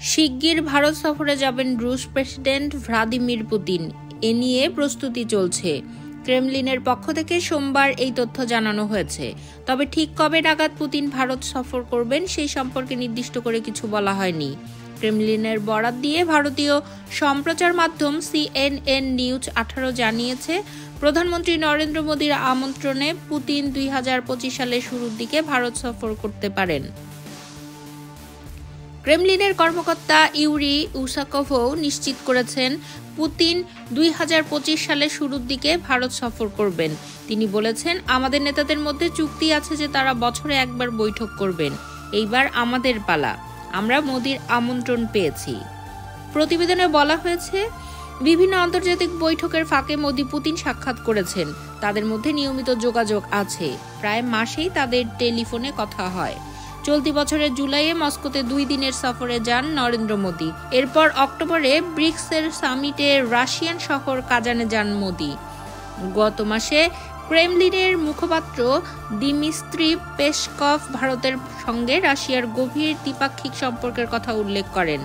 শিগগির ভারত সফরে যাবেন রুশ প্রেসিডেন্ট ভ্লাদিমির পুতিন। এ নিয়ে প্রস্তুতি চলছে। ক্রেমলিনের পক্ষ থেকে সোমবার এই তথ্য জানানো হয়েছে। তবে ঠিক কবে নাগাদ পুতিন ভারত সফর করবেন সেই সম্পর্কে নির্দিষ্ট করে কিছু বলা হয়নি। ক্রেমলিনের বরাত দিয়ে ভারতীয় সম্প্রচার মাধ্যম CNN নিউজ 18 জানিয়েছে, প্রধানমন্ত্রী নরেন্দ্র মোদীর আমন্ত্রণে পুতিন 2025 সালের শুরুর দিকে ভারত সফর করতে পারেন। ক্রেমলিনের কর্মকর্তা ইউরি উসাকোভও নিশ্চিত করেছেন, পুতিন 2025 সালের শুরুর দিকে ভারত সফর করবেন। তিনি বলেছেন, আমাদের নেতাদের মধ্যে চুক্তি আছে যে তারা বছরে একবার বৈঠক করবেন। এইবার আমাদের পালা। আমরা মোদির আমন্ত্রণ পেয়েছি। প্রতিবেদনে বলা হয়েছে, বিভিন্ন আন্তর্জাতিক বৈঠকের ফাঁকে মোদি পুতিন সাক্ষাৎ করেছেন। তাদের মধ্যে নিয়মিত যোগাযোগ আছে। প্রায় মাসেই তাদের টেলিফোনে কথা হয়। চলতি বছরের জুলাইয়ে মস্কোতে 2 দিনের সফরে যান নরেন্দ্র মোদি। এরপর অক্টোবরে ব্রিক্সের সামিটে রাশিয়ান শহর কাজানে যান মোদি। গত মাসে ক্রেমলিনের মুখপাত্র দিমিত্রি পেসকভ ভারতের সঙ্গে রাশিয়ার গভীর দ্বিপাক্ষিক সম্পর্কের কথা উল্লেখ করেন।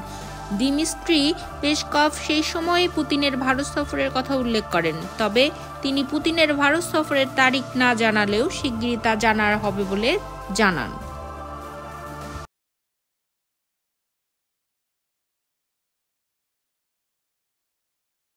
দিমিত্রি পেসকভ সেই সময় পুতিনের ভারত সফরের কথা উল্লেখ করেন। তবে তিনি পুতিনের ভারত সফরের তারিখ না জানালেও শিগগিরই তা জানা হবে বলে জানান।